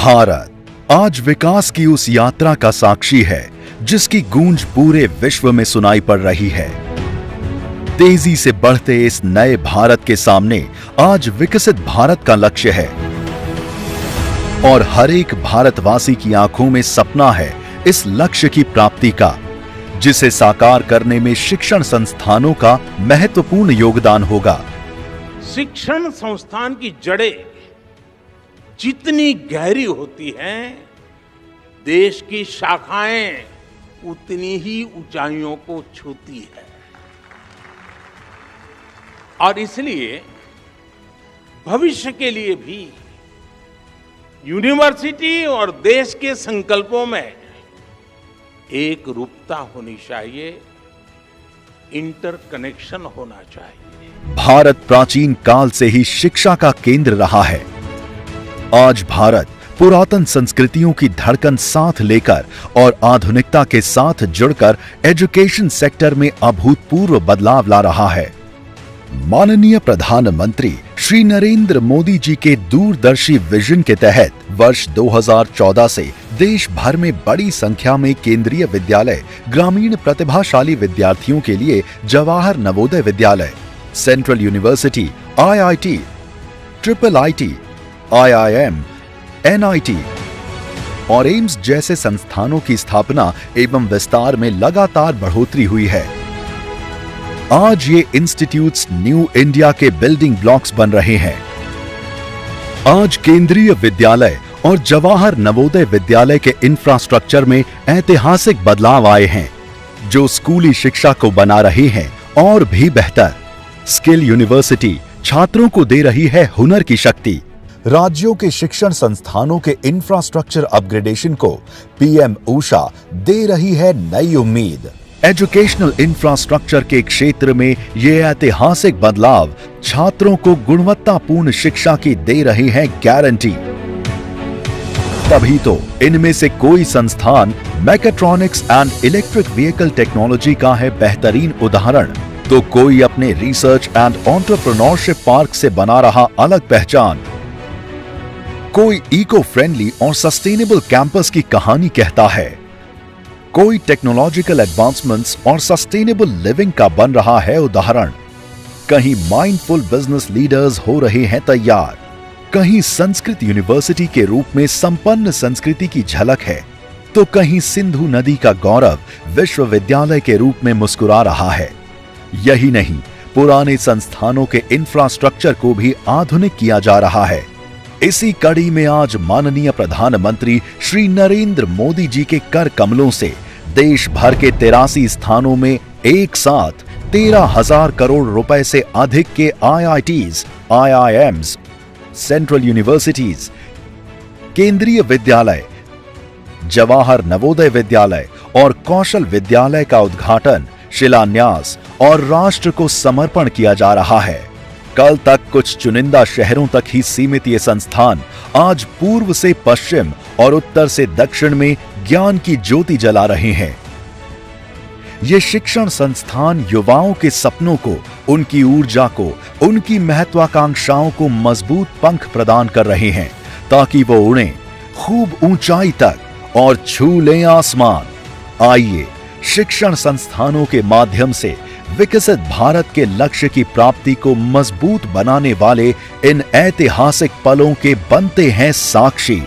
भारत आज विकास की उस यात्रा का साक्षी है जिसकी गूंज पूरे विश्व में सुनाई पड़ रही है। तेजी से बढ़ते इस नए भारत के सामने आज विकसित भारत का लक्ष्य है और हर एक भारतवासी की आंखों में सपना है इस लक्ष्य की प्राप्ति का, जिसे साकार करने में शिक्षण संस्थानों का महत्वपूर्ण योगदान होगा। शिक्षण संस्थान की जड़ें जितनी गहरी होती हैं, देश की शाखाएं उतनी ही ऊंचाइयों को छूती है। और इसलिए भविष्य के लिए भी यूनिवर्सिटी और देश के संकल्पों में एक रूपता होनी चाहिए, इंटरकनेक्शन होना चाहिए। भारत प्राचीन काल से ही शिक्षा का केंद्र रहा है। आज भारत पुरातन संस्कृतियों की धड़कन साथ लेकर और आधुनिकता के साथ जुड़कर एजुकेशन सेक्टर में अभूतपूर्व बदलाव ला रहा है। माननीय प्रधानमंत्री श्री नरेंद्र मोदी जी के दूरदर्शी विजन के तहत वर्ष 2014 से देश भर में बड़ी संख्या में केंद्रीय विद्यालय ग्रामीण प्रतिभाशाली विद्यार्थियों के लिए Jawahar Navodaya Vidyalaya, central university, IIT, triple IT, IIM, NIT और एम्स जैसे संस्थानों की स्थापना एवं विस्तार में लगातार बढ़ोतरी हुई है। आज ये इंस्टीट्यूट्स न्यू इंडिया के बिल्डिंग ब्लॉक्स बन रहे हैं। आज केंद्रीय विद्यालय और जवाहर नवोदय विद्यालय के इंफ्रास्ट्रक्चर में ऐतिहासिक बदलाव आए हैं, जो स्कूली शिक्षा को बना रहे हैं और भी बेहतर। स्किल यूनिवर्सिटी छात्रों को दे रही है हुनर की शक्ति। राज्यों के शिक्षण संस्थानों के इंफ्रास्ट्रक्चर अपग्रेडेशन को PM ऊषा दे रही है नई उम्मीद। एजुकेशनल इंफ्रास्ट्रक्चर के क्षेत्र में ये ऐतिहासिक बदलाव छात्रों को गुणवत्तापूर्ण शिक्षा की दे रहे हैं गारंटी। तभी तो इनमें से कोई संस्थान mechatronics and electric vehicle technology का है बेहतरीन उदाहरण, तो कोई अपने रिसर्च एंड एंटरप्रेन्योरशिप पार्क से बना रहा अलग पहचान। कोई इको फ्रेंडली और सस्टेनेबल कैंपस की कहानी कहता है। कोई टेक्नोलॉजिकल एडवांसमेंट्स और सस्टेनेबल लिविंग का बन रहा है उदाहरण। कहीं माइंडफुल बिजनेस लीडर्स हो रहे हैं तैयार, कहीं संस्कृत यूनिवर्सिटी के रूप में संपन्न संस्कृति की झलक है, तो कहीं सिंधु नदी का गौरव विश्वविद्यालय के रूप में मुस्कुरा रहा है। यही नहीं, पुराने संस्थानों के इंफ्रास्ट्रक्चर को भी आधुनिक किया जा रहा है। इसी कड़ी में आज माननीय प्रधानमंत्री श्री नरेंद्र मोदी जी के कर कमलों से देश भर के 83 स्थानों में एक साथ 13,000 करोड़ रुपए से अधिक के IITs, IIMs, सेंट्रल यूनिवर्सिटीज, केंद्रीय विद्यालय, जवाहर नवोदय विद्यालय और कौशल विद्यालय का उद्घाटन, शिलान्यास और राष्ट्र को समर्पण किया जा रहा है। कल तक कुछ चुनिंदा शहरों तक ही सीमित ये संस्थान आज पूर्व से पश्चिम और उत्तर से दक्षिण में ज्ञान की ज्योति जला रहे हैं। ये शिक्षण संस्थान युवाओं के सपनों को, उनकी ऊर्जा को, उनकी महत्वाकांक्षाओं को मजबूत पंख प्रदान कर रहे हैं, ताकि वो उड़ें खूब ऊंचाई तक और छू लें आसमान। आइए शिक्षण संस्थानों के माध्यम से विकसित भारत के लक्ष्य की प्राप्ति को मजबूत बनाने वाले इन ऐतिहासिक पलों के बनते हैं साक्षी।